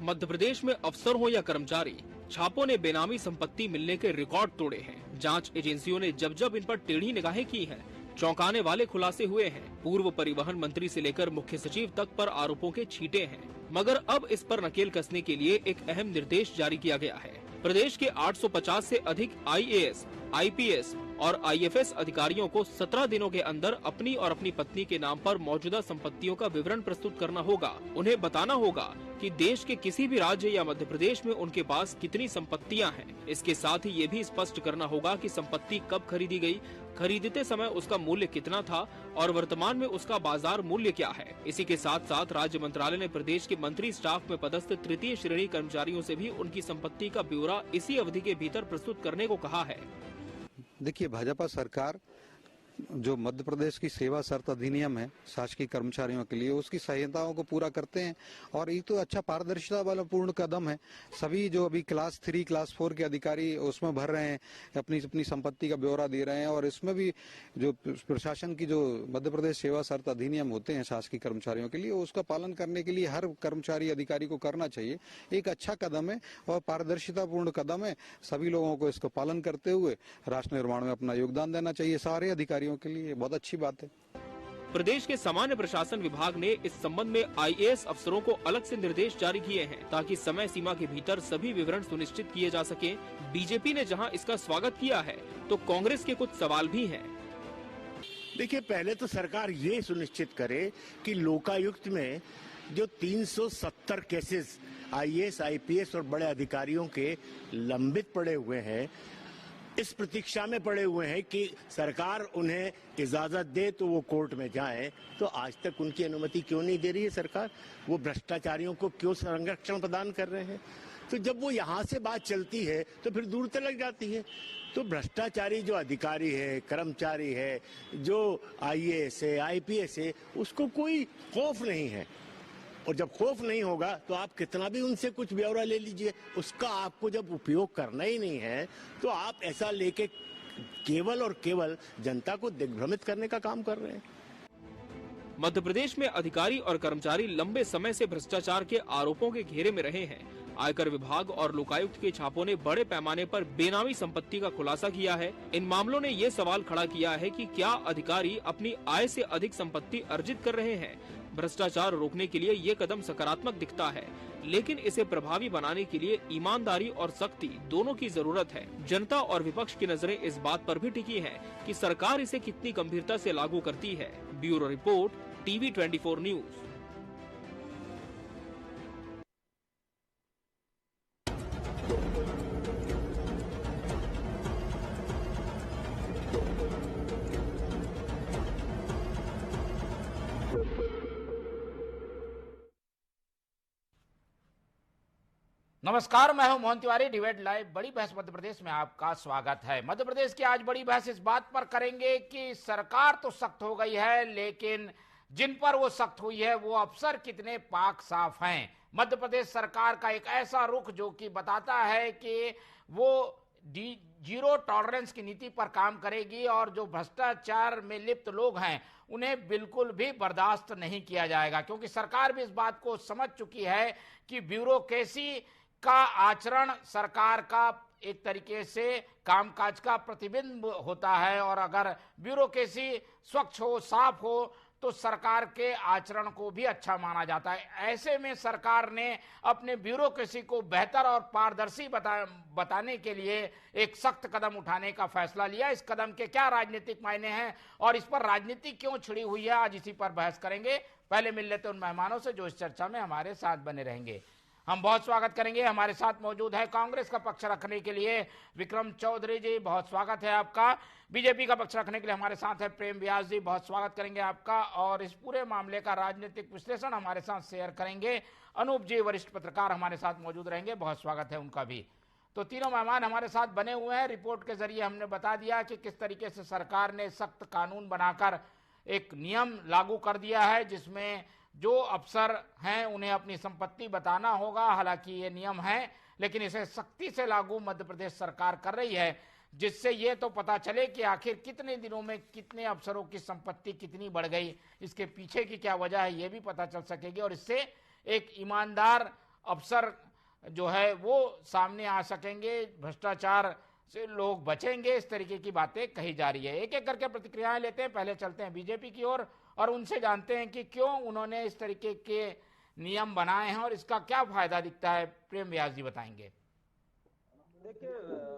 मध्य प्रदेश में अफसर हो या कर्मचारी, छापों ने बेनामी संपत्ति मिलने के रिकॉर्ड तोड़े हैं। जांच एजेंसियों ने जब जब इन पर टेढ़ी निगाहें की हैं, चौंकाने वाले खुलासे हुए हैं। पूर्व परिवहन मंत्री से लेकर मुख्य सचिव तक पर आरोपों के छींटे हैं। मगर अब इस पर नकेल कसने के लिए एक अहम निर्देश जारी किया गया है। प्रदेश के 850 से अधिक IAS, IPS और IFS अधिकारियों को 17 दिनों के अंदर अपनी और अपनी पत्नी के नाम पर मौजूदा संपत्तियों का विवरण प्रस्तुत करना होगा। उन्हें बताना होगा कि देश के किसी भी राज्य या मध्य प्रदेश में उनके पास कितनी संपत्तियां हैं। इसके साथ ही ये भी स्पष्ट करना होगा कि संपत्ति कब खरीदी गई, खरीदते समय उसका मूल्य कितना था और वर्तमान में उसका बाजार मूल्य क्या है। इसी के साथ साथ राज्य मंत्रालय ने प्रदेश के मंत्री स्टाफ में पदस्थ तृतीय श्रेणी कर्मचारियों से भी उनकी संपत्ति का ब्यौरा इसी अवधि के भीतर प्रस्तुत करने को कहा है। देखिए, भाजपा सरकार जो मध्य प्रदेश की सेवा शर्त अधिनियम है शासकीय कर्मचारियों के लिए, उसकी संहिताओं को पूरा करते हैं और ये तो अच्छा पारदर्शिता वाला पूर्ण कदम है। सभी जो अभी क्लास 3 क्लास 4 के अधिकारी उसमें भर रहे हैं, अपनी अपनी संपत्ति का ब्यौरा दे रहे हैं और इसमें भी जो प्रशासन की जो मध्य प्रदेश सेवा शर्त अधिनियम होते हैं शासकीय कर्मचारियों के लिए, उसका पालन करने के लिए हर कर्मचारी अधिकारी को करना चाहिए। एक अच्छा कदम है और पारदर्शिता पूर्ण कदम है। सभी लोगों को इसको पालन करते हुए राष्ट्र निर्माण में अपना योगदान देना चाहिए। सारे अधिकारी के लिए बहुत अच्छी बात है। प्रदेश के सामान्य प्रशासन विभाग ने इस संबंध में IAS अफसरों को अलग से निर्देश जारी किए हैं ताकि समय सीमा के भीतर सभी विवरण सुनिश्चित किए जा सके। बीजेपी ने जहां इसका स्वागत किया है तो कांग्रेस के कुछ सवाल भी हैं। देखिए, पहले तो सरकार ये सुनिश्चित करे कि लोकायुक्त में जो 370 केसेस IAS, IPS और बड़े अधिकारियों के लंबित पड़े हुए हैं, इस प्रतीक्षा में पड़े हुए हैं कि सरकार उन्हें इजाजत दे तो वो कोर्ट में जाएं, तो आज तक उनकी अनुमति क्यों नहीं दे रही है सरकार? वो भ्रष्टाचारियों को क्यों संरक्षण प्रदान कर रहे हैं? तो जब वो यहाँ से बात चलती है तो फिर दूर तक जाती है। तो भ्रष्टाचारी जो अधिकारी है, कर्मचारी है, जो IAS है, IPS है, उसको कोई खौफ नहीं है। और जब खौफ नहीं होगा तो आप कितना भी उनसे कुछ ब्यौरा ले लीजिए, उसका आपको जब उपयोग करना ही नहीं है तो आप ऐसा लेके केवल और केवल जनता को दिग्भ्रमित करने का काम कर रहे हैं। मध्य प्रदेश में अधिकारी और कर्मचारी लंबे समय से भ्रष्टाचार के आरोपों के घेरे में रहे हैं। आयकर विभाग और लोकायुक्त के छापों ने बड़े पैमाने पर बेनामी संपत्ति का खुलासा किया है। इन मामलों ने ये सवाल खड़ा किया है कि क्या अधिकारी अपनी आय से अधिक संपत्ति अर्जित कर रहे हैं। भ्रष्टाचार रोकने के लिए ये कदम सकारात्मक दिखता है, लेकिन इसे प्रभावी बनाने के लिए ईमानदारी और सख्ती दोनों की जरूरत है। जनता और विपक्ष की नजरें इस बात पर भी टिकी हैं कि सरकार इसे कितनी गंभीरता से लागू करती है। Bureau report, TV 24 news. नमस्कार, मैं हूं मोहन तिवारी। डिबेट लाइव बड़ी बहस मध्य प्रदेश में आपका स्वागत है। मध्य प्रदेश की आज बड़ी बहस इस बात पर करेंगे कि सरकार तो सख्त हो गई है, लेकिन जिन पर वो सख्त हुई है वो अफसर कितने पाक साफ हैं। मध्य प्रदेश सरकार का एक ऐसा रुख जो कि बताता है कि वो जीरो टॉलरेंस की नीति पर काम करेगी और जो भ्रष्टाचार में लिप्त लोग हैं उन्हें बिल्कुल भी बर्दाश्त नहीं किया जाएगा, क्योंकि सरकार भी इस बात को समझ चुकी है कि ब्यूरोक्रेसी का आचरण सरकार का एक तरीके से कामकाज का प्रतिबिंब होता है और अगर ब्यूरोक्रेसी स्वच्छ हो, साफ हो तो सरकार के आचरण को भी अच्छा माना जाता है। ऐसे में सरकार ने अपने ब्यूरोक्रेसी को बेहतर और पारदर्शी बताने के लिए एक सख्त कदम उठाने का फैसला लिया। इस कदम के क्या राजनीतिक मायने हैं और इस पर राजनीति क्यों छिड़ी हुई है, आज इसी पर बहस करेंगे। पहले मिल लेते उन मेहमानों से जो इस चर्चा में हमारे साथ बने रहेंगे। हम बहुत स्वागत करेंगे। हमारे साथ मौजूद है कांग्रेस का पक्ष रखने के लिए विक्रम चौधरी जी, बहुत स्वागत है आपका। बीजेपी का पक्ष रखने के लिए हमारे साथ है प्रेम व्यास जी, बहुत स्वागत करेंगे आपका। और इस पूरे मामले का राजनीतिक विश्लेषण हमारे साथ शेयर करेंगे अनूप जी, वरिष्ठ पत्रकार हमारे साथ मौजूद रहेंगे, बहुत स्वागत है उनका भी। तो तीनों मेहमान हमारे साथ बने हुए हैं। रिपोर्ट के जरिए हमने बता दिया कि किस तरीके से सरकार ने सख्त कानून बनाकर एक नियम लागू कर दिया है जिसमें जो अफसर हैं उन्हें अपनी संपत्ति बताना होगा। हालांकि ये नियम है, लेकिन इसे सख्ती से लागू मध्य प्रदेश सरकार कर रही है, जिससे ये तो पता चले कि आखिर कितने दिनों में कितने अफसरों की संपत्ति कितनी बढ़ गई, इसके पीछे की क्या वजह है ये भी पता चल सकेगी और इससे एक ईमानदार अफसर जो है वो सामने आ सकेंगे, भ्रष्टाचार से लोग बचेंगे, इस तरीके की बातें कही जा रही है। एक एक करके प्रतिक्रियाएं लेते हैं। पहले चलते हैं बीजेपी की ओर और उनसे जानते हैं कि क्यों उन्होंने इस तरीके के नियम बनाए हैं और इसका क्या फायदा दिखता है। प्रेम व्यास जी बताएंगे। देखिए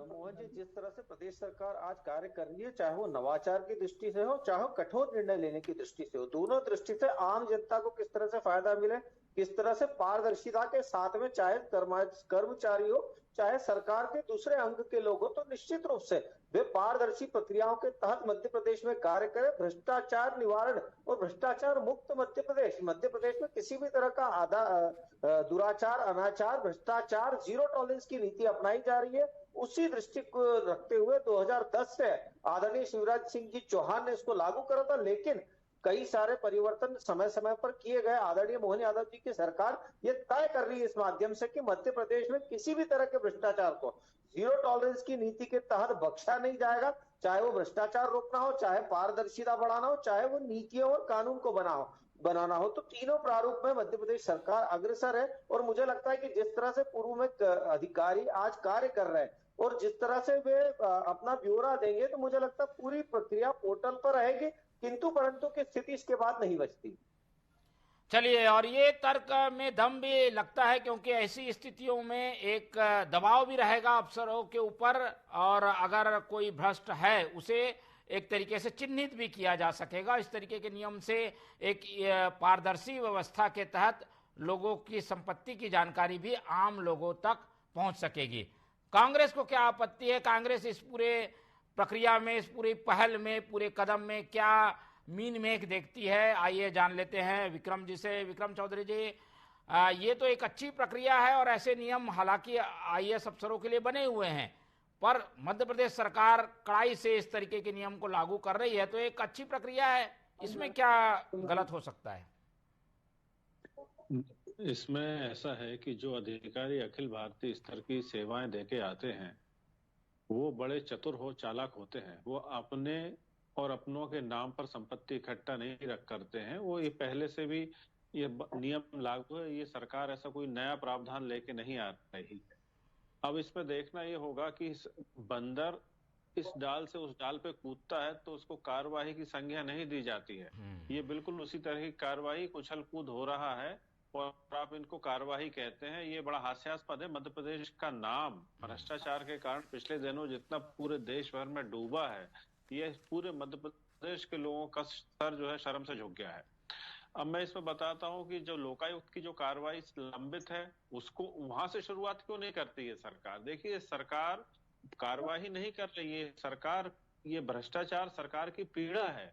मोहन जी, जिस तरह से प्रदेश सरकार आज कार्य कर रही है, चाहे वो नवाचार की दृष्टि से हो, चाहे कठोर निर्णय लेने की दृष्टि से हो, दोनों दृष्टि से आम जनता को किस तरह से फायदा मिले, किस तरह से पारदर्शिता के साथ में चाहे कर्मचारी हो चाहे सरकार के दूसरे अंग के लोग हो, तो निश्चित रूप से वे पारदर्शी प्रक्रियाओं के तहत मध्य प्रदेश में कार्य करें। भ्रष्टाचार निवारण और भ्रष्टाचार मुक्त मध्य प्रदेश में किसी भी तरह का दुराचार, अनाचार, भ्रष्टाचार, जीरो टॉलरेंस की नीति अपनाई जा रही है। उसी दृष्टि को रखते हुए 2010 से आदरणीय शिवराज सिंह जी चौहान ने इसको लागू करा था, लेकिन कई सारे परिवर्तन समय समय पर किए गए। आदरणीय मोहन यादव जी की सरकार ये तय कर रही है इस माध्यम से कि मध्य प्रदेश में किसी भी तरह के भ्रष्टाचार को जीरो टॉलरेंस की नीति के तहत बख्शा नहीं जाएगा, चाहे वो भ्रष्टाचार रोकना हो, चाहे पारदर्शिता बढ़ाना हो, चाहे वो नीतियों और कानून को बनाना हो। तो तीनों प्रारूप में मध्य प्रदेश सरकार अग्रसर है और मुझे लगता है कि जिस तरह से पूर्व में अधिकारी आज कार्य कर रहे हैं और जिस तरह से वे अपना ब्यौरा देंगे, तो मुझे लगता है पूरी प्रक्रिया पोर्टल पर रहेगी, किंतु परंतु की स्थिति इसके बाद नहीं बचती। चलिए, और ये तर्क में दम भी लगता है क्योंकि ऐसी स्थितियों में एक दबाव भी रहेगा अफसरों के ऊपर, और अगर कोई भ्रष्ट है उसे एक तरीके से चिन्हित भी किया जा सकेगा। इस तरीके के नियम से एक पारदर्शी व्यवस्था के तहत लोगों की संपत्ति की जानकारी भी आम लोगों तक पहुंच सकेगी। कांग्रेस को क्या आपत्ति है? कांग्रेस इस पूरे प्रक्रिया में, इस पूरी पहल में, पूरे कदम में क्या मीन मेघ देखती है? आइए जान लेते हैं विक्रम जी से। विक्रम चौधरी जी, ये तो एक अच्छी प्रक्रिया है और ऐसे नियम हालांकि आईएएस अफसरों के लिए बने हुए हैं, पर मध्य प्रदेश सरकार कड़ाई से इस तरीके के नियम को लागू कर रही है, तो एक अच्छी प्रक्रिया है, इसमें क्या गलत हो सकता है? इसमें ऐसा है कि जो अधिकारी अखिल भारतीय स्तर की सेवाएं देके आते हैं वो बड़े चतुर हो, चालाक होते हैं। वो अपने और अपनों के नाम पर संपत्ति इकट्ठा नहीं रख करते हैं। वो ये पहले से भी ये नियम लागू है, ये सरकार ऐसा कोई नया प्रावधान लेके नहीं आ रही है। अब इसमें देखना ये होगा कि बंदर इस डाल से उस डाल पे कूदता है तो उसको कार्यवाही की संज्ञा नहीं दी जाती है। ये बिल्कुल उसी तरह की कार्यवाही, उछल कूद हो रहा है और आप इनको कार्यवाही कहते हैं। ये बड़ा हास्यास्पद है। मध्य प्रदेश का नाम भ्रष्टाचार के कारण पिछले दिनों जितना पूरे देश भर में डूबा है, ये पूरे मध्य प्रदेश के लोगों का सर जो है शर्म से झुक गया है। अब मैं इसमें बताता हूं कि जो लोकायुक्त की जो कार्रवाई लंबित है उसको वहां से शुरुआत क्यों नहीं करती है सरकार? देखिए, सरकार कार्रवाई नहीं कर रही है। सरकार, ये भ्रष्टाचार सरकार की पीड़ा है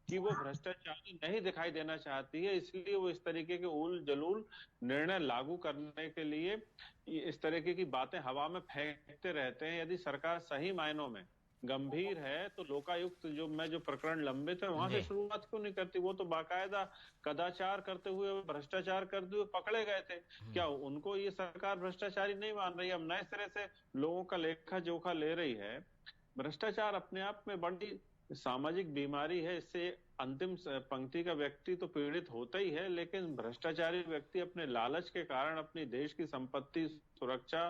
कि वो भ्रष्टाचारी नहीं दिखाई देना चाहती है, इसलिए वो इस तरीके के उल जलूल निर्णय लागू करने के लिए इस तरीके की बातें हवा में फेंकते रहते हैं। यदि सरकार सही मायनों में गंभीर है तो लोकायुक्त जो प्रकरण लंबित है वहां से शुरुआत क्यों नहीं करती? वो तो बाकायदा कदाचार करते हुए, भ्रष्टाचार करते हुए पकड़े गए थे। क्या उनको ये सरकार भ्रष्टाचारी नहीं मान रही? अब नए सिरे से लोगों का लेखा जोखा ले रही है। भ्रष्टाचार अपने आप में बड़ी सामाजिक बीमारी है। इससे अंतिम पंक्ति का व्यक्ति तो पीड़ित होता ही है, लेकिन भ्रष्टाचारी व्यक्ति अपने लालच के कारण अपनी देश की संपत्ति, सुरक्षा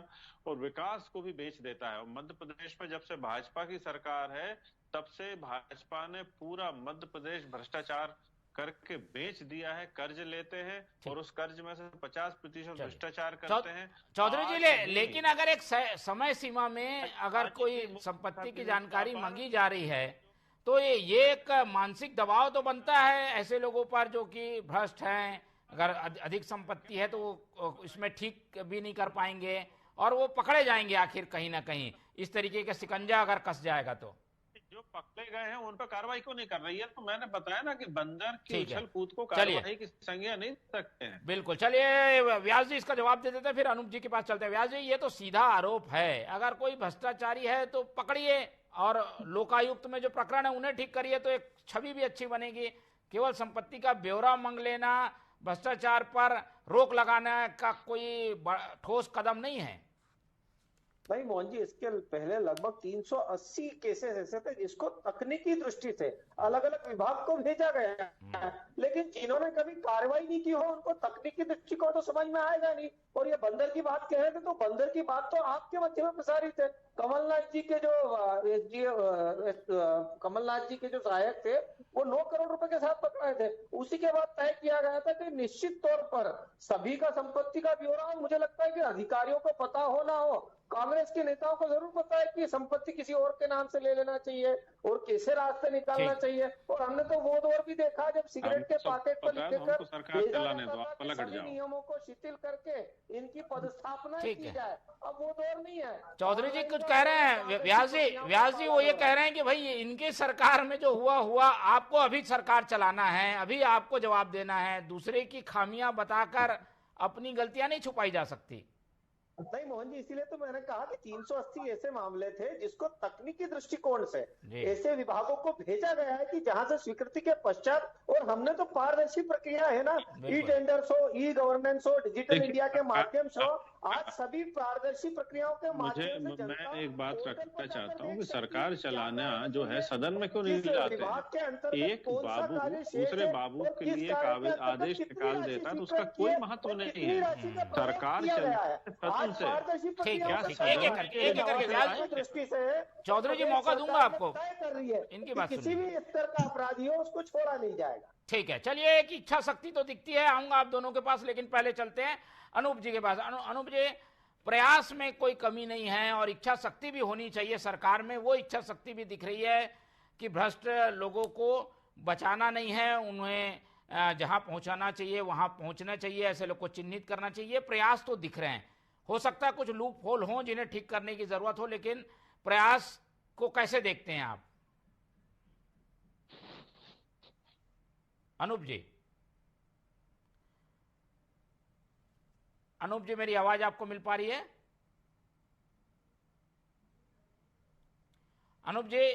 और विकास को भी बेच देता है। और मध्य प्रदेश में जब से भाजपा की सरकार है तब से भाजपा ने पूरा मध्य प्रदेश भ्रष्टाचार करके बेच दिया है। कर्ज लेते हैं और उस कर्ज में से 50% भ्रष्टाचार करते हैं। चौधरी जी, लेकिन अगर एक समय सीमा में अगर कोई संपत्ति की जानकारी मांगी जा रही है तो ये एक मानसिक दबाव तो बनता है ऐसे लोगों पर जो कि भ्रष्ट हैं। अगर अधिक संपत्ति है तो वो इसमें ठीक भी नहीं कर पाएंगे और वो पकड़े जाएंगे आखिर कहीं ना कहीं। इस तरीके का शिकंजा अगर कस जाएगा तो जो पकड़े गए हैं उन पर कार्रवाई क्यों नहीं कर रही है? तो मैंने बताया ना कि बंदर की उछल कूद को कार्रवाई की संज्ञा नहीं सकते हैं। बिल्कुल। चलिए व्यास जी इसका जवाब दे देते हैं, फिर अनूप जी के पास चलते हैं। व्यास जी, ये तो सीधा आरोप है, अगर कोई भ्रष्टाचारी है तो पकड़िए और लोकायुक्त में जो प्रकरण है उन्हें ठीक करिए, तो एक छवि भी अच्छी बनेगी। केवल संपत्ति का ब्यौरा मांग लेना भ्रष्टाचार पर रोक लगाने का कोई ठोस कदम नहीं है। नहीं मोहन जी, इसके पहले लगभग 380 केसेस ऐसे थे जिसको तकनीकी दृष्टि से अलग अलग विभाग को भेजा गया है, लेकिन जिन्होंने कभी कार्रवाई नहीं की हो उनको तकनीकी दृष्टिकोण तो समझ में आएगा नहीं। और ये बंदर की बात कह रहे थे, तो बंदर की बात तो आपके मध्य में प्रसारित है। कमलनाथ जी के जो सहायक थे वो 9 करोड़ रुपए के साथ पकड़ाए थे। उसी के बाद तय किया गया था कि निश्चित तौर पर सभी का संपत्ति का ब्यौरा, मुझे लगता है कि अधिकारियों को पता हो ना हो, कांग्रेस के नेताओं को जरूर पता है कि संपत्ति किसी और के नाम से ले लेना चाहिए और कैसे रास्ते निकालना चाहिए। और हमने तो वो दौर भी देखा जब सिगरेट के पैकेट पर लिखकर सरकार चलाने दो, आप पलट जाओ। नियमों को शिथिल करके इनकी पदस्थापना की जाए, अब वो दौर नहीं है। चौधरी जी कुछ कह रहे हैं, व्यास जी वो ये कह रहे हैं कि भाई इनके सरकार में जो हुआ, आपको अभी सरकार चलाना है, अभी आपको जवाब देना है, दूसरे की खामियां बताकर अपनी गलतियां नहीं छुपाई जा सकती। नहीं मोहन जी, इसीलिए तो मैंने कहा कि 380 ऐसे मामले थे जिसको तकनीकी दृष्टिकोण से ऐसे विभागों को भेजा गया है कि जहां से स्वीकृति के पश्चात, और हमने तो पारदर्शी प्रक्रिया है ना, ई टेंडर्स हो, ई गवर्नेंस हो, डिजिटल इंडिया के माध्यम से हो, आज सभी पारदर्शी प्रक्रियाओं के माध्यम से मैं एक बात रखना चाहता हूँ कि सरकार चलाना जो है सदन में क्यों नहीं लाते हैं? एक बाबू दूसरे बाबू के लिए आदेश निकाल देता है तो उसका कोई महत्व नहीं है। सरकार सदन से दृष्टि से चौधरी जी मौका दूंगा आपको, कर रही है इनकी बात किसी भी स्तर का अपराधी हो उसको छोड़ा नहीं जाएगा। ठीक है, चलिए एक इच्छा शक्ति तो दिखती है, आऊंगा आप दोनों के पास, लेकिन पहले चलते हैं अनूप जी के पास। अनूप जी, प्रयास में कोई कमी नहीं है और इच्छा शक्ति भी होनी चाहिए सरकार में, वो इच्छा शक्ति भी दिख रही है कि भ्रष्ट लोगों को बचाना नहीं है, उन्हें जहां पहुंचाना चाहिए वहां पहुंचना चाहिए, ऐसे लोग को चिन्हित करना चाहिए, प्रयास तो दिख रहे हैं। हो सकता है कुछ लूप होल हो जिन्हें ठीक करने की जरूरत हो, लेकिन प्रयास को कैसे देखते हैं आप अनूप जी? अनूप जी, मेरी आवाज आपको मिल पा रही है? अनूप जी,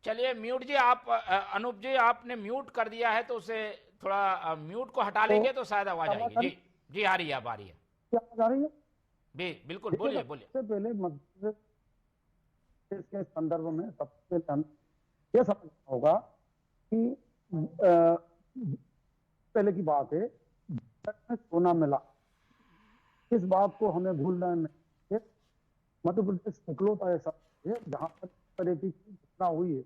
चलिए म्यूट जी, आप अनूप जी आपने म्यूट कर दिया है तो उसे थोड़ा म्यूट को हटा लेंगे तो शायद आवाज आएगी। जी जी, आ रही है, अब आ रही है। क्या आ रही है? बिल्कुल, बोलिए बोलिए। सबसे पहले मध्य प्रदेश के संदर्भ में सबसे यह समझना होगा कि पहले की बात है, सोना मिला, इस बात को हमें भूलना नहीं है। मध्य प्रदेश इकलौता ऐसा है जहां पर तरह की घटना हुई है,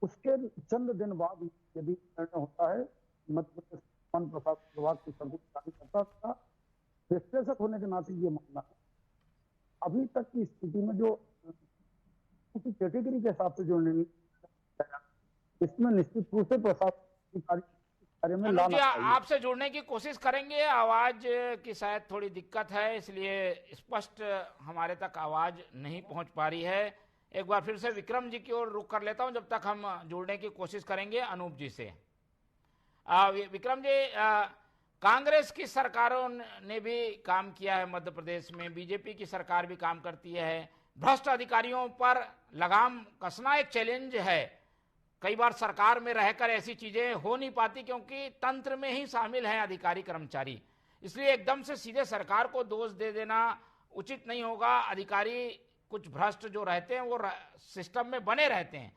उसके चंद दिन बाद यदि निर्णय होता है, मध्य प्रदेश वन प्रशासन विभाग की कार्यकर्ता था, विश्लेषक होने के नाते ये मानना है अभी तक की स्थिति में जो कैटेगरी के हिसाब से जो निर्णय, इसमें निश्चित रूप से प्रशासन कार्य में लाना चाहिए। आपसे जुड़ने की कोशिश करेंगे, आवाज की शायद थोड़ी दिक्कत है, इसलिए स्पष्ट हमारे तक आवाज नहीं पहुंच पा रही है। एक बार फिर से विक्रम जी की ओर रुख कर लेता हूं, जब तक हम जुड़ने की कोशिश करेंगे अनूप जी से। विक्रम जी, कांग्रेस की सरकारों ने भी काम किया है मध्य प्रदेश में, बीजेपी की सरकार भी काम करती है, भ्रष्ट अधिकारियों पर लगाम कसना एक चैलेंज है। कई बार सरकार में रहकर ऐसी चीजें हो नहीं पाती क्योंकि तंत्र में ही शामिल हैं अधिकारी कर्मचारी, इसलिए एकदम से सीधे सरकार को दोष दे देना उचित नहीं होगा। अधिकारी कुछ भ्रष्ट जो रहते हैं वो सिस्टम में बने रहते हैं।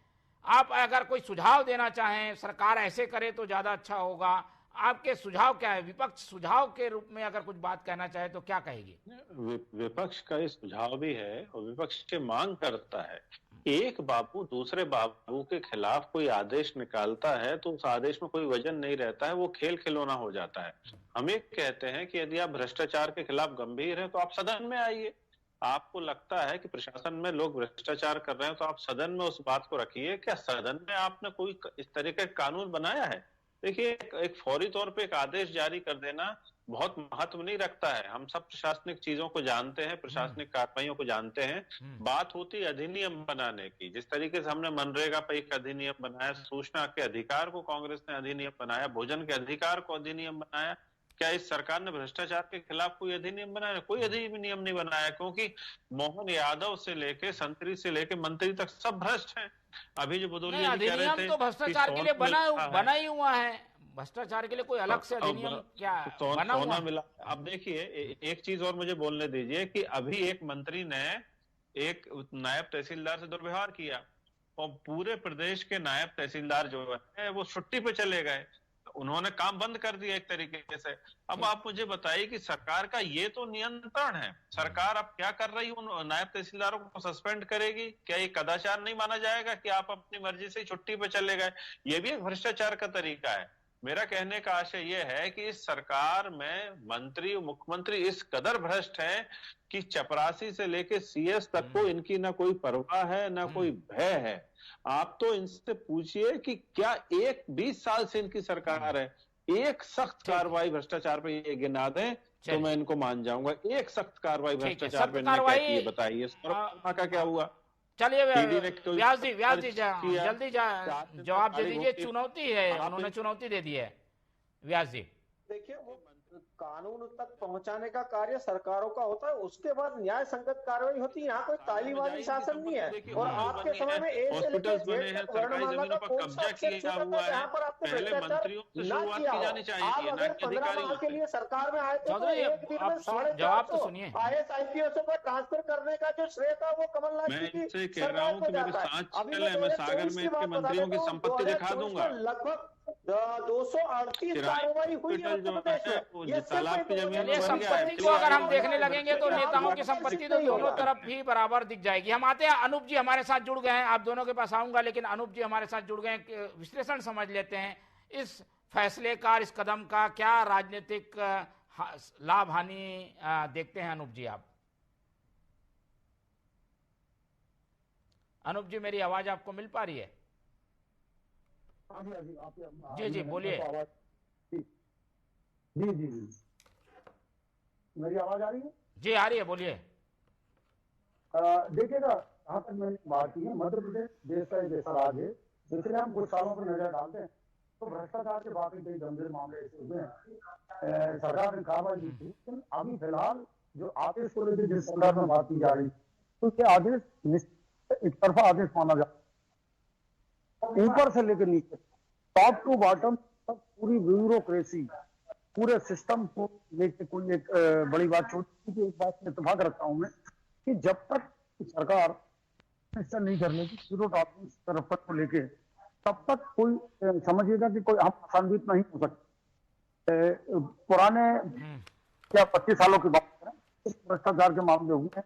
आप अगर कोई सुझाव देना चाहें, सरकार ऐसे करे तो ज्यादा अच्छा होगा, आपके सुझाव क्या है? विपक्ष सुझाव के रूप में अगर कुछ बात कहना चाहे तो क्या कहेगी? विपक्ष का ये सुझाव भी है और विपक्ष के मांग करता है। एक बाबू दूसरे बाबू के खिलाफ कोई आदेश निकालता है तो उस आदेश में कोई वजन नहीं रहता है, वो खेल खिलौना हो जाता है। हम ये कहते हैं कि यदि आप भ्रष्टाचार के खिलाफ गंभीर हैं तो आप सदन में आइए। आपको लगता है कि प्रशासन में लोग भ्रष्टाचार कर रहे हैं तो आप सदन में उस बात को रखिए। क्या सदन में आपने कोई इस तरह का कानून बनाया है? देखिए, एक फौरी तौर पे एक आदेश जारी कर देना बहुत महत्व नहीं रखता है। हम सब प्रशासनिक चीजों को जानते हैं, प्रशासनिक कार्रवाइयों को जानते हैं। बात होती है अधिनियम बनाने की। जिस तरीके से हमने मनरेगा पर एक अधिनियम बनाया, सूचना के अधिकार को कांग्रेस ने अधिनियम बनाया, भोजन के अधिकार को अधिनियम बनाया, क्या इस सरकार ने भ्रष्टाचार के खिलाफ कोई अधिनियम बनाया? कोई अधिनियम नहीं बनाया, क्योंकि मोहन यादव से लेके संतरी से लेके मंत्री तक सब भ्रष्ट हैं। अभी जो बुदौलिया कह रहे थे तो भ्रष्टाचार के लिए बना ही हुआ है, भ्रष्टाचार के लिए कोई अलग से अधिनियम क्या बना हुआ? सोना मिला। अब देखिए एक चीज और मुझे बोलने दीजिए कि अभी एक मंत्री ने एक नायब तहसीलदार से दुर्व्यवहार किया और पूरे प्रदेश के नायब तहसीलदार जो है वो छुट्टी पे चले गए, उन्होंने काम बंद कर दिया एक तरीके से। अब आप मुझे बताइए कि सरकार का ये तो नियंत्रण है, सरकार अब क्या कर रही है? उन नायब तहसीलदारों को सस्पेंड करेगी? क्या ये कदाचार नहीं माना जाएगा कि आप अपनी मर्जी से छुट्टी पे चले गए? ये भी एक भ्रष्टाचार का तरीका है। मेरा कहने का आशय यह है कि इस सरकार में मंत्री मुख्यमंत्री इस कदर भ्रष्ट हैं कि चपरासी से लेके सीएस तक को इनकी ना कोई परवाह है ना कोई भय है। आप तो इनसे पूछिए कि क्या 20 साल से इनकी सरकार है, एक सख्त कार्रवाई भ्रष्टाचार पे ये गिना दें तो मैं इनको मान जाऊंगा। एक सख्त कार्रवाई भ्रष्टाचार पे इन्होंने क्या की बताइए। सौरभ शर्मा का क्या हुआ? चलिए व्यास जी जल्दी जवाब दे दीजिए, चुनौती है, उन्होंने चुनौती दे दी है। व्यास जी देखिए, वो कानून तक पहुंचाने का कार्य सरकारों का होता है, उसके बाद न्याय संगत कार्रवाई होती है। यहाँ कोई तालीबाजी शासन नहीं है। और आपके समय में ए से लेकर जेड तक वर्णमाला का कौन सा अक्षर छूटा था जहाँ पर आपने भ्रष्टाचार ना किया? आप अगर 15 माह के लिए सरकार में आए थे तो एक दिन में 450 IAS IPS पर ट्रांसफर करने का जो श्रेय था वो कमलनाथ जी की सरकार को जाता है। अभी मैं सागर में इसके मंत्रियों की संपत्ति दिखा दूंगा। लगभग 238 कार्रवाई हुई है उत्तर प्रदेश में। ये संपत्ति को अगर हम देखने लगेंगे तो नेताओं की संपत्ति तो दोनों तरफ ही बराबर दिख जाएगी। हम आते हैं, अनूप जी हमारे साथ जुड़ गए हैं, आप दोनों के पास आऊंगा, लेकिन अनूप जी हमारे साथ जुड़ गए हैं, विश्लेषण समझ लेते हैं इस फैसले का, इस कदम का क्या राजनीतिक लाभ हानि देखते हैं। अनूप जी अनूप जी मेरी आवाज आपको मिल पा रही है? जी जी बोलिए। जी जी मेरी आवाज आ रही है? जी आ रही है, बोलिए। देखिएगा, जहाँ तक मैंने बात की है, मध्य प्रदेश देश का एक ऐसा राज्य है जिसमें हम कुछ सालों पर नजर डालते हैं तो भ्रष्टाचार के बाकी कई गंभीर मामले ऐसे हुए हैं, सरकार ने कार्रवाई की थी। लेकिन अभी फिलहाल जो आदेश को लेकर जिस संदर्भ में बात की जा रही तो ये आदेश एक तरफा आदेश माना जाता है। ऊपर से लेकर नीचे टॉप टू बॉटम तक पूरी ब्यूरोक्रेसी, पूरे सिस्टम को लेकर कोई एक बड़ी बात छोटी थी। एक बात में इत्तेफाक रखता हूं मैं कि जब तक सरकार ऐसा नहीं कर लेगी जीरो टॉलरेंस तरफ को लेके, तब तक कोई समझिएगा कि कोई हम संदिग्ध नहीं हो सकते। पुराने क्या 25 सालों की बात करें, भ्रष्टाचार के मामले हुए हैं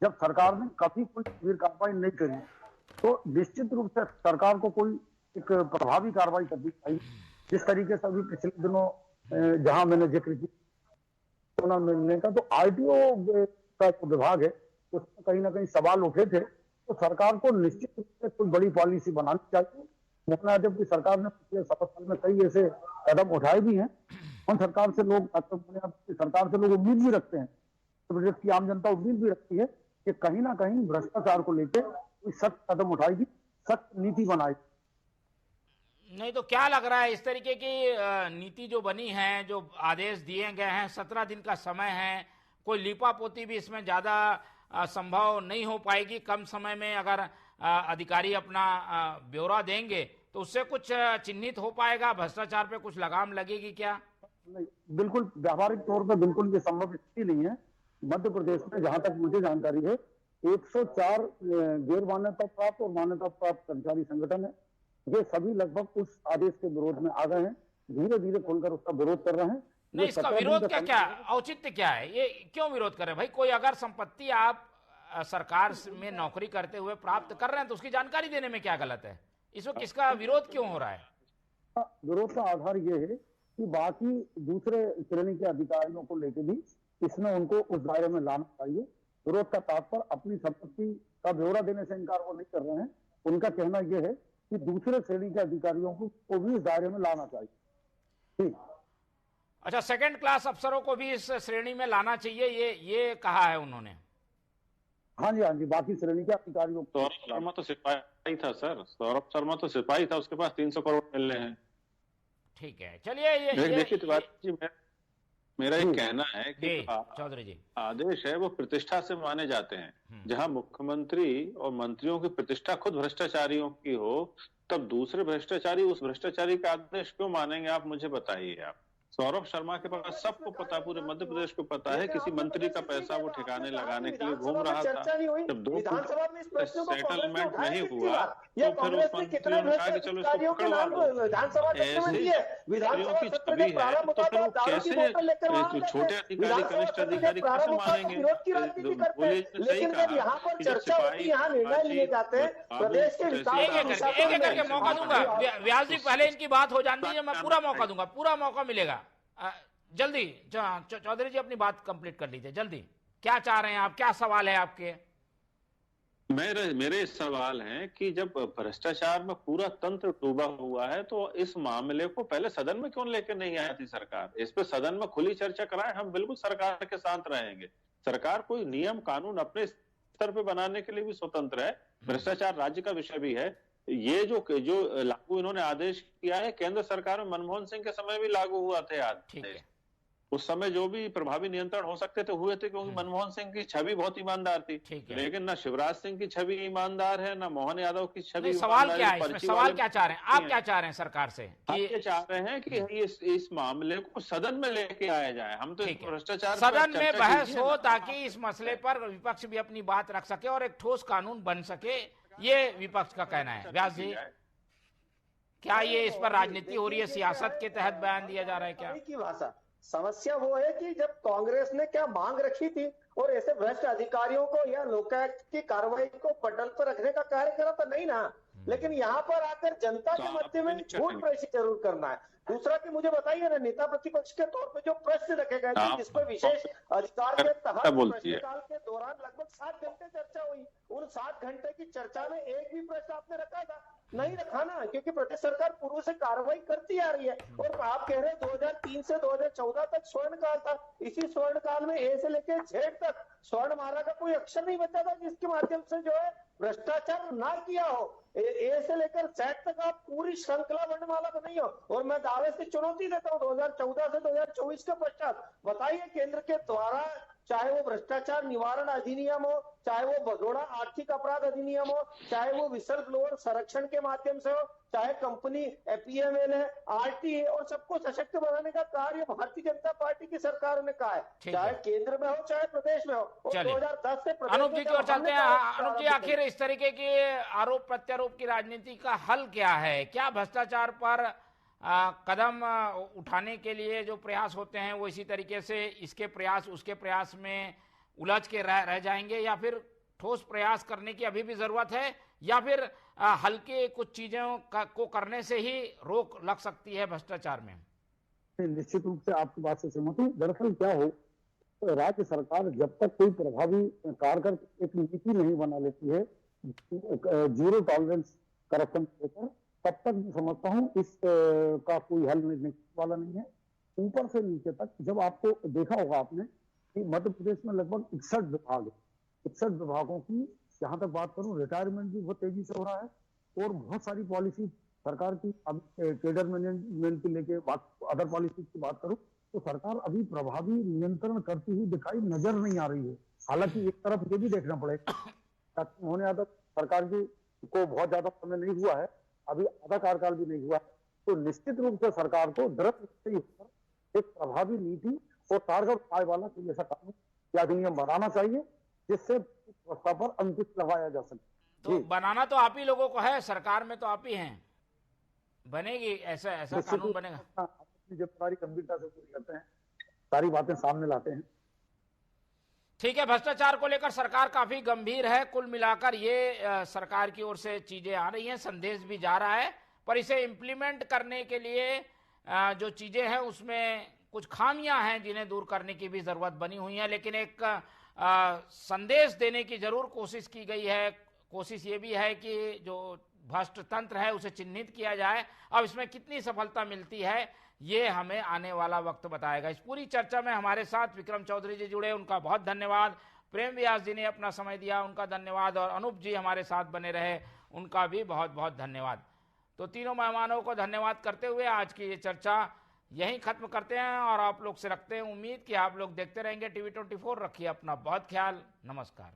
जब सरकार ने कभी कोई गंभीर कार्रवाई नहीं करी, तो निश्चित रूप से सरकार को कोई एक प्रभावी कार्रवाई करनी चाहिए। जिस तरीके से अभी पिछले दिनों जहां मैंने जिक्र किया मिलने का, तो RTO का जो विभाग है उसमें कहीं ना कहीं सवाल उठे थे, तो सरकार को निश्चित रूप से कोई बड़ी पॉलिसी बनानी चाहिए। जबकि सरकार ने पिछले 7 साल में कई ऐसे कदम उठाए भी हैं और सरकार से लोग उम्मीद भी रखते हैं, तो प्रदेश की आम जनता उम्मीद भी रखती है कि कहीं ना कहीं भ्रष्टाचार को लेकर कोई सख्त कदम उठाएगी, सख्त नीति बनाएगी। नहीं तो क्या लग रहा है, इस तरीके की नीति जो बनी है, जो आदेश दिए गए हैं, 17 दिन का समय है, कोई लीपापोती भी इसमें ज्यादा संभव नहीं हो पाएगी? कम समय में अगर अधिकारी अपना ब्यौरा देंगे तो उससे कुछ चिन्हित हो पाएगा, भ्रष्टाचार पे कुछ लगाम लगेगी क्या? नहीं, बिल्कुल व्यावहारिक तौर पर बिल्कुल ये संभव स्थिति नहीं है। मध्य प्रदेश में जहां तक मुझे जानकारी है 104 गैर मान्यता प्राप्त और मान्यता प्राप्त कर्मचारी संगठन है, ये सभी लगभग उस आदेश के विरोध में आ गए हैं, धीरे धीरे खुलकर उसका विरोध कर रहे हैं। नहीं, इसका विरोध क्या औचित्य क्या है, ये क्यों विरोध कर रहे हैं भाई? कोई अगर संपत्ति आप सरकार में नौकरी करते हुए प्राप्त कर रहे हैं तो उसकी जानकारी देने में क्या गलत है? इसमें किसका विरोध क्यों हो रहा है? विरोध का आधार ये है कि बाकी दूसरे श्रेणी के अधिकारियों को लेकर भी इसमें उनको उस दायरे में लाना चाहिए। विरोध का तात्पर्य अपनी संपत्ति का ब्यौरा देने से इनकार वो नहीं कर रहे हैं, उनका कहना यह है कि दूसरे श्रेणी के अधिकारियों को भी इस दायरे में लाना चाहिए। ठीक, अच्छा, सेकंड क्लास अफसरों को भी इस श्रेणी में लाना चाहिए, ये कहा है उन्होंने। हाँ जी, बाकी श्रेणी के अधिकारियों को। सौरभ शर्मा तो सिपाही था सर, सौरभ शर्मा तो सिपाही था, उसके पास 300 करोड़ मिल रहे हैं। ठीक है, चलिए देखिए मेरा एक कहना है कि चौधरी जी आदेश है वो प्रतिष्ठा से माने जाते हैं। जहां मुख्यमंत्री और मंत्रियों की प्रतिष्ठा खुद भ्रष्टाचारियों की हो, तब दूसरे भ्रष्टाचारी उस भ्रष्टाचारी का आदेश क्यों मानेंगे? आप मुझे बताइए। आप सौरभ शर्मा के पास सबको पता, पूरे मध्य प्रदेश को पता है, किसी मंत्री का पैसा वो ठिकाने लगाने के लिए घूम रहा था। जब 2 सेटलमेंट नहीं हुआ तो फिर उस मंत्रियों ने कहा कि चलो इसको पकड़वा दो। ऐसी मंत्रियों की छवि है तो फिर वो कैसे छोटे अधिकारी, कनिष्ठ अधिकारी कैसे मानेंगे? बोले सही कहा कि जब सिपाही एक करके मौका दूंगा। व्यास जी पहले इनकी बात हो जाने दीजिए, मैं पूरा मौका दूंगा, पूरा मौका मिलेगा। जल्दी चौधरी जी अपनी बात कंप्लीट कर लीजिए जल्दी। क्या चाह रहे हैं आप, क्या सवाल है आपके? मेरे सवाल हैं कि जब भ्रष्टाचार में पूरा तंत्र डूबा हुआ है तो इस मामले को पहले सदन में क्यों लेकर नहीं आई थी सरकार? इस पे सदन में खुली चर्चा कराएं, हम बिल्कुल सरकार के साथ रहेंगे। सरकार कोई नियम कानून अपने स्तर पे बनाने के लिए भी स्वतंत्र है। भ्रष्टाचार राज्य का विषय भी है। ये जो लागू इन्होंने आदेश किया है, केंद्र सरकार में मनमोहन सिंह के समय भी लागू हुआ थे आदेश। उस समय जो भी प्रभावी नियंत्रण हो सकते थे हुए थे, क्योंकि मनमोहन सिंह की छवि बहुत ईमानदार थी। लेकिन ना शिवराज सिंह की छवि ईमानदार है, ना मोहन यादव की छवि। सवाल क्या है, सवाल क्या चाह रहे हैं आप, क्या चाह रहे हैं सरकार से? ये चाह रहे हैं कि इस मामले को सदन में लेके आया जाए। हम तो भ्रष्टाचार सदन में बहस हो ताकि इस मसले पर विपक्ष भी अपनी बात रख सके और एक ठोस कानून बन सके, ये विपक्ष का कहना है। व्यास जी, क्या ये इस पर राजनीति हो रही है, सियासत के तहत बयान दिया जा रहा है क्या? की भाषा समस्या वो है कि जब कांग्रेस ने क्या मांग रखी थी और ऐसे भ्रष्ट अधिकारियों को या लोकायुक्त की कार्रवाई को पटल पर रखने का कार्य करा तो नहीं ना, लेकिन यहाँ पर आकर जनता के मध्य में झूठ प्रेषित जरूर करना है। दूसरा कि मुझे बताइए ना, नेता प्रतिपक्ष के तौर पे जो प्रश्न रखे गए थे जिस पर विशेष अधिकार के तहत प्रश्नकाल के दौरान लगभग 7 घंटे चर्चा हुई, उन 7 घंटे की चर्चा में एक भी प्रश्न आपने रखा था? नहीं रखा ना, क्योंकि प्रदेश सरकार पूर्व से कार्रवाई करती आ रही है। और आप कह रहे हैं 2003 से 2014 तक स्वर्ण काल था, इसी स्वर्ण काल में ए से लेकर जेड तक स्वर्ण माला का कोई अक्षर नहीं बचा था जिसके माध्यम से जो है भ्रष्टाचार ना किया हो। ए से लेकर जेड तक आप पूरी श्रृंखला वर्णमाला बनाई हो। और मैं दावे से चुनौती देता हूँ 2014 से 2024 के पश्चात बताइए केंद्र के द्वारा, चाहे वो भ्रष्टाचार निवारण अधिनियम हो, चाहे वो भगोड़ा आर्थिक अपराध अधिनियम हो, चाहे वो विसल ब्लोअर संरक्षण के माध्यम से हो, चाहे कंपनी एपीएमएल है, आरटी है, और सबको सशक्त बनाने का कार्य भारतीय जनता पार्टी की सरकार ने कहा है, चाहे केंद्र में हो चाहे प्रदेश में हो। और 2010 से अनूप जी की ओर चलते हैं। अनूप जी, आखिर इस तरीके के आरोप प्रत्यारोप की राजनीति का हल क्या है? क्या भ्रष्टाचार पर कदम उठाने के लिए जो प्रयास होते हैं वो इसी तरीके से इसके प्रयास उसके प्रयास में उलझ के रह जाएंगे, या फिर ठोस प्रयास करने की अभी भी जरूरत है, या फिर हल्के कुछ चीजों को करने से ही रोक लग सकती है भ्रष्टाचार में? निश्चित रूप से आपकी बात से सहमत हूँ। दरअसल क्या हो, तो राज्य सरकार जब तक कोई प्रभावी कारगर एक नीति नहीं बना लेती है जीरो टॉलरेंस करप्शन को लेकर, तब तक मैं समझता हूँ इस का कोई हल निकलने वाला नहीं है। ऊपर से नीचे तक जब आपको देखा होगा आपने कि मध्य प्रदेश में लगभग 61 विभाग है, 61 विभागों की जहां तक बात करूं रिटायरमेंट भी बहुत तेजी से हो रहा है और बहुत सारी पॉलिसी सरकार की, अब केडर मैनेजमेंट की लेके बात, अदर पॉलिसी की बात करूं तो सरकार अभी प्रभावी नियंत्रण करती हुई दिखाई नजर नहीं आ रही है। हालांकि एक तरफ ये भी देखना पड़ेगा, मोहन यादव सरकार की को बहुत ज्यादा समय नहीं हुआ है, अभी आधा कार्यकाल भी नहीं हुआ, तो निश्चित रूप से सरकार को दृढ़ एक प्रभावी नीति और कारगर उपाय वाला कोई ऐसा कानून या अधिनियम बनाना चाहिए जिससे व्यवस्था पर अंकुश लगाया जा सके। तो बनाना तो आप ही लोगों को है, सरकार में तो आप ही हैं, बनेगी ऐसा कानून बनेगा। अपनी जिम्मेदारी गंभीरता से पूरी करते हैं, सारी बातें सामने लाते हैं। ठीक है, भ्रष्टाचार को लेकर सरकार काफी गंभीर है। कुल मिलाकर ये सरकार की ओर से चीजें आ रही हैं, संदेश भी जा रहा है, पर इसे इम्प्लीमेंट करने के लिए जो चीजें हैं उसमें कुछ खामियां हैं जिन्हें दूर करने की भी जरूरत बनी हुई है। लेकिन एक संदेश देने की जरूर कोशिश की गई है। कोशिश ये भी है कि जो भ्रष्ट तंत्र है उसे चिन्हित किया जाए। अब इसमें कितनी सफलता मिलती है ये हमें आने वाला वक्त बताएगा। इस पूरी चर्चा में हमारे साथ विक्रम चौधरी जी जुड़े, उनका बहुत धन्यवाद। प्रेम व्यास जी ने अपना समय दिया, उनका धन्यवाद। और अनूप जी हमारे साथ बने रहे, उनका भी बहुत बहुत धन्यवाद। तो तीनों मेहमानों को धन्यवाद करते हुए आज की ये चर्चा यहीं खत्म करते हैं और आप लोग से रखते हैं उम्मीद कि आप लोग देखते रहेंगे TV24। रखिए अपना बहुत ख्याल। नमस्कार।